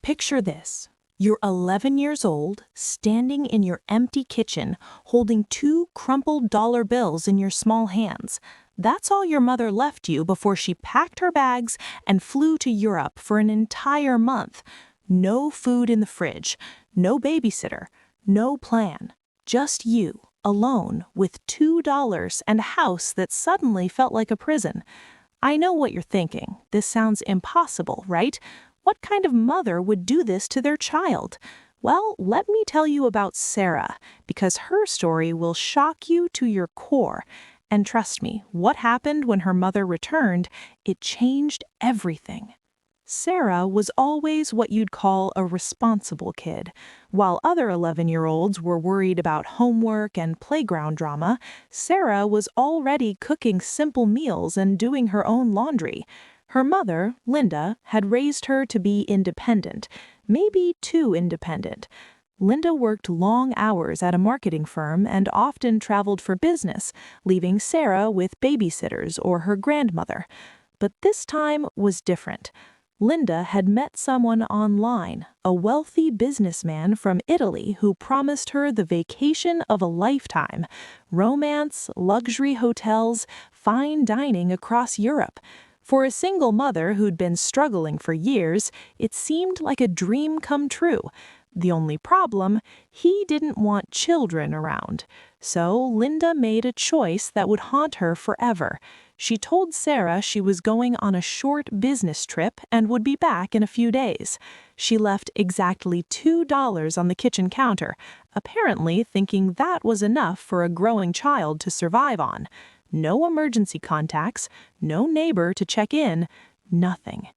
Picture this. You're 11 years old, standing in your empty kitchen, holding two crumpled dollar bills in your small hands. That's all your mother left you before she packed her bags and flew to Europe for an entire month. No food in the fridge, no babysitter, no plan. Just you, alone, with $2 and a house that suddenly felt like a prison. I know what you're thinking. This sounds impossible, right? What kind of mother would do this to their child? Well, let me tell you about Sarah, because her story will shock you to your core. And trust me, what happened when her mother returned, it changed everything. Sarah was always what you'd call a responsible kid. While other 11-year-olds were worried about homework and playground drama, Sarah was already cooking simple meals and doing her own laundry. Her mother, Linda, had raised her to be independent, maybe too independent. Linda worked long hours at a marketing firm and often traveled for business, leaving Sarah with babysitters or her grandmother. But this time was different. Linda had met someone online, a wealthy businessman from Italy who promised her the vacation of a lifetime: romance, luxury hotels, fine dining across Europe. For a single mother who'd been struggling for years, it seemed like a dream come true. The only problem, he didn't want children around. So Linda made a choice that would haunt her forever. She told Sarah she was going on a short business trip and would be back in a few days. She left exactly $2 on the kitchen counter, apparently thinking that was enough for a growing child to survive on. No emergency contacts, no neighbor to check in, nothing.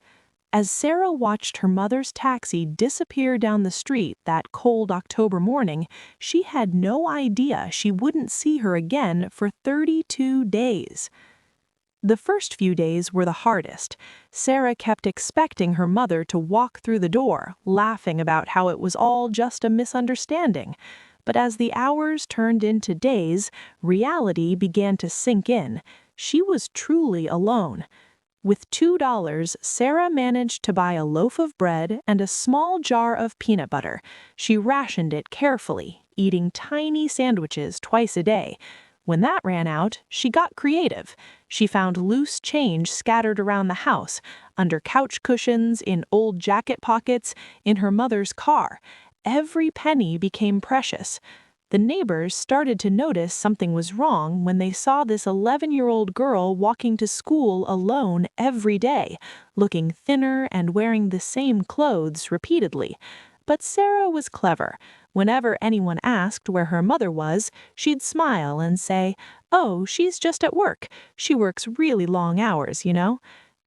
As Sarah watched her mother's taxi disappear down the street that cold October morning, she had no idea she wouldn't see her again for 32 days. The first few days were the hardest. Sarah kept expecting her mother to walk through the door, laughing about how it was all just a misunderstanding. But as the hours turned into days, reality began to sink in. She was truly alone. With $2, Sarah managed to buy a loaf of bread and a small jar of peanut butter. She rationed it carefully, eating tiny sandwiches twice a day. When that ran out, she got creative. She found loose change scattered around the house, under couch cushions, in old jacket pockets, in her mother's car. Every penny became precious. The neighbors started to notice something was wrong when they saw this 11-year-old girl walking to school alone every day, looking thinner and wearing the same clothes repeatedly. But Sarah was clever. Whenever anyone asked where her mother was, she'd smile and say, "Oh, she's just at work. She works really long hours, you know."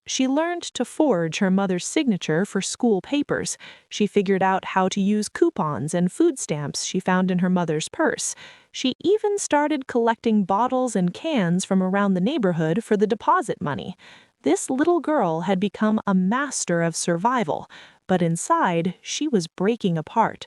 She learned to forge her mother's signature for school papers. She figured out how to use coupons and food stamps she found in her mother's purse. She even started collecting bottles and cans from around the neighborhood for the deposit money. This little girl had become a master of survival, but inside, she was breaking apart.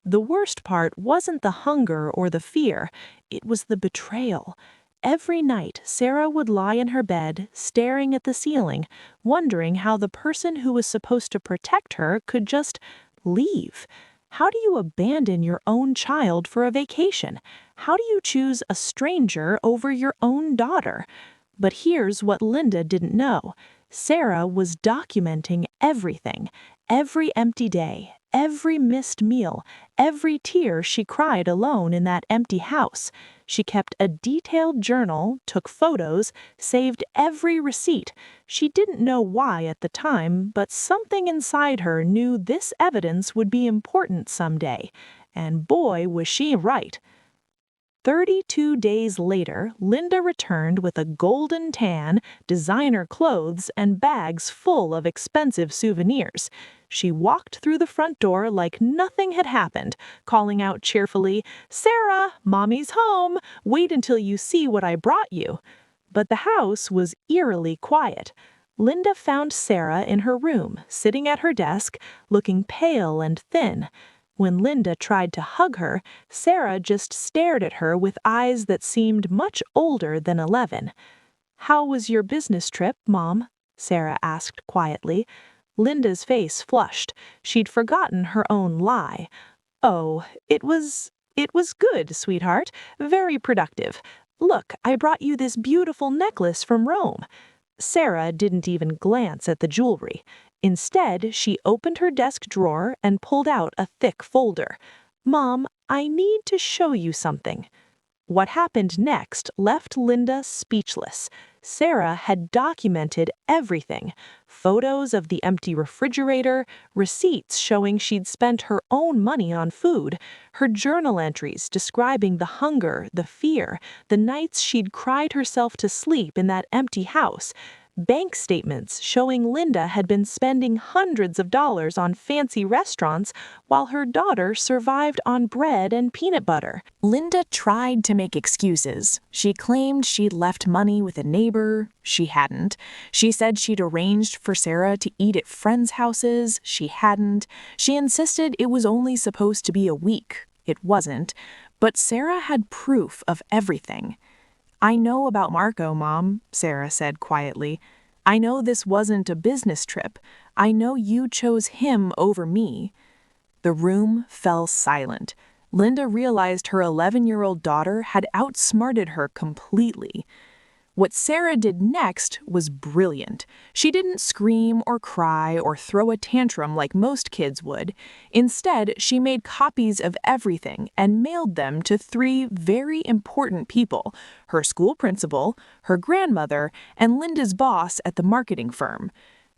The worst part wasn't the hunger or the fear, it was the betrayal. Every night, Sarah would lie in her bed, staring at the ceiling, wondering how the person who was supposed to protect her could just leave. How do you abandon your own child for a vacation? How do you choose a stranger over your own daughter? But here's what Linda didn't know. Sarah was documenting everything. Every empty day, every missed meal, every tear she cried alone in that empty house. She kept a detailed journal, took photos, saved every receipt. She didn't know why at the time, but something inside her knew this evidence would be important someday. And boy, was she right. 32 days later, Linda returned with a golden tan, designer clothes, and bags full of expensive souvenirs. She walked through the front door like nothing had happened, calling out cheerfully, "Sarah, Mommy's home! Wait until you see what I brought you." But the house was eerily quiet. Linda found Sarah in her room, sitting at her desk, looking pale and thin. When Linda tried to hug her, Sarah just stared at her with eyes that seemed much older than 11. "How was your business trip, Mom?" Sarah asked quietly. Linda's face flushed. She'd forgotten her own lie. "Oh, it was good, sweetheart. Very productive. Look, I brought you this beautiful necklace from Rome." Sarah didn't even glance at the jewelry. Instead, she opened her desk drawer and pulled out a thick folder. "Mom, I need to show you something." What happened next left Linda speechless. Sarah had documented everything: photos of the empty refrigerator, receipts showing she'd spent her own money on food, her journal entries describing the hunger, the fear, the nights she'd cried herself to sleep in that empty house, bank statements showing Linda had been spending hundreds of dollars on fancy restaurants while her daughter survived on bread and peanut butter. Linda tried to make excuses. She claimed she'd left money with a neighbor. She hadn't. She said she'd arranged for Sarah to eat at friends' houses. She hadn't. She insisted it was only supposed to be a week. It wasn't. But Sarah had proof of everything. "I know about Marco, Mom," Sarah said quietly. "I know this wasn't a business trip. I know you chose him over me." The room fell silent. Linda realized her 11-year-old daughter had outsmarted her completely. What Sarah did next was brilliant. She didn't scream or cry or throw a tantrum like most kids would. Instead, she made copies of everything and mailed them to 3 very important people: her school principal, her grandmother, and Linda's boss at the marketing firm.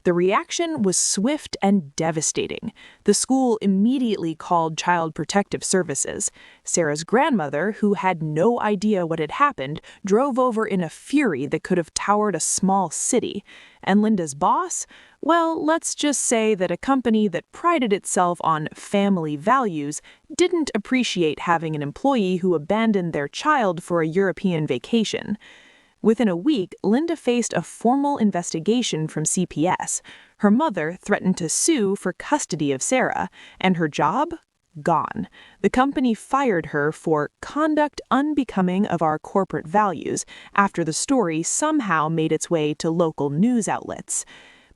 The reaction was swift and devastating. The school immediately called Child Protective Services. Sarah's grandmother, who had no idea what had happened, drove over in a fury that could have towered a small city. And Linda's boss? Well, let's just say that a company that prided itself on family values didn't appreciate having an employee who abandoned their child for a European vacation. Within a week, Linda faced a formal investigation from CPS. Her mother threatened to sue for custody of Sarah, and her job? Gone. The company fired her for conduct unbecoming of our corporate values after the story somehow made its way to local news outlets.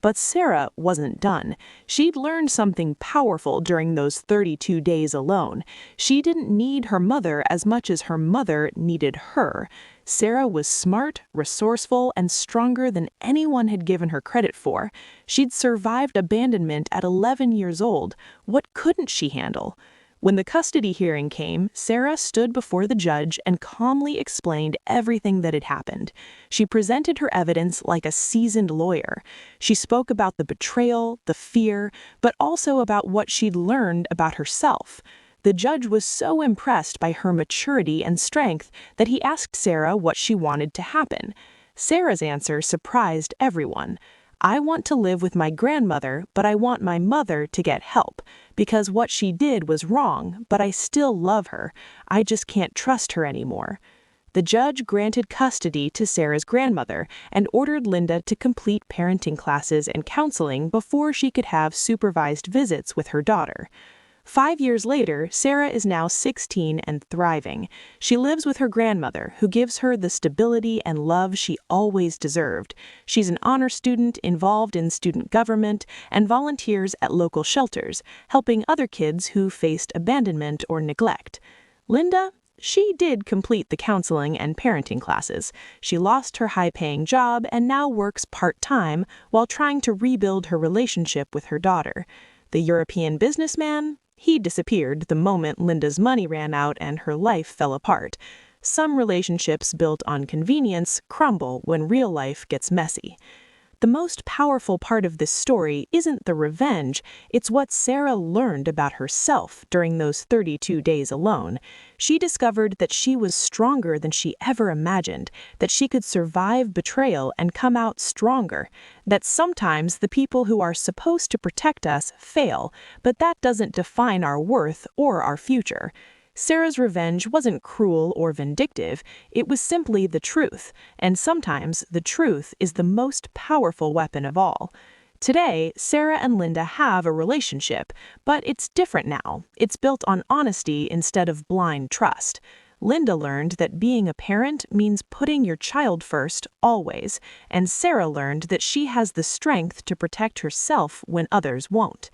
But Sarah wasn't done. She'd learned something powerful during those 32 days alone. She didn't need her mother as much as her mother needed her. Sarah was smart, resourceful, and stronger than anyone had given her credit for. She'd survived abandonment at 11 years old. What couldn't she handle? When the custody hearing came, Sarah stood before the judge and calmly explained everything that had happened. She presented her evidence like a seasoned lawyer. She spoke about the betrayal, the fear, but also about what she'd learned about herself. The judge was so impressed by her maturity and strength that he asked Sarah what she wanted to happen. Sarah's answer surprised everyone. "I want to live with my grandmother, but I want my mother to get help, because what she did was wrong, but I still love her. I just can't trust her anymore." The judge granted custody to Sarah's grandmother and ordered Linda to complete parenting classes and counseling before she could have supervised visits with her daughter. 5 years later, Sarah is now 16 and thriving. She lives with her grandmother, who gives her the stability and love she always deserved. She's an honor student involved in student government and volunteers at local shelters, helping other kids who faced abandonment or neglect. Linda? She did complete the counseling and parenting classes. She lost her high-paying job and now works part-time while trying to rebuild her relationship with her daughter. The European businessman? He disappeared the moment Linda's money ran out and her life fell apart. Some relationships built on convenience crumble when real life gets messy. The most powerful part of this story isn't the revenge, it's what Sarah learned about herself during those 32 days alone. She discovered that she was stronger than she ever imagined, that she could survive betrayal and come out stronger, that sometimes the people who are supposed to protect us fail, but that doesn't define our worth or our future. Sarah's revenge wasn't cruel or vindictive, it was simply the truth, and sometimes the truth is the most powerful weapon of all. Today, Sarah and Linda have a relationship, but it's different now. It's built on honesty instead of blind trust. Linda learned that being a parent means putting your child first, always, and Sarah learned that she has the strength to protect herself when others won't.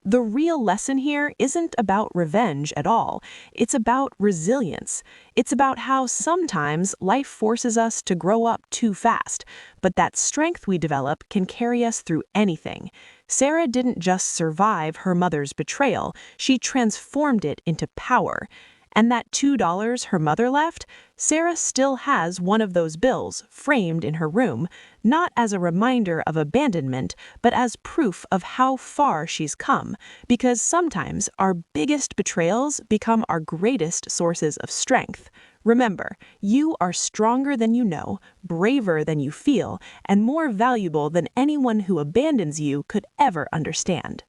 The real lesson here isn't about revenge at all. It's about resilience. It's about how sometimes life forces us to grow up too fast, but that strength we develop can carry us through anything. Sarah didn't just survive her mother's betrayal, she transformed it into power. And that $2 her mother left, Sarah still has one of those bills framed in her room, not as a reminder of abandonment, but as proof of how far she's come, because sometimes our biggest betrayals become our greatest sources of strength. Remember, you are stronger than you know, braver than you feel, and more valuable than anyone who abandons you could ever understand.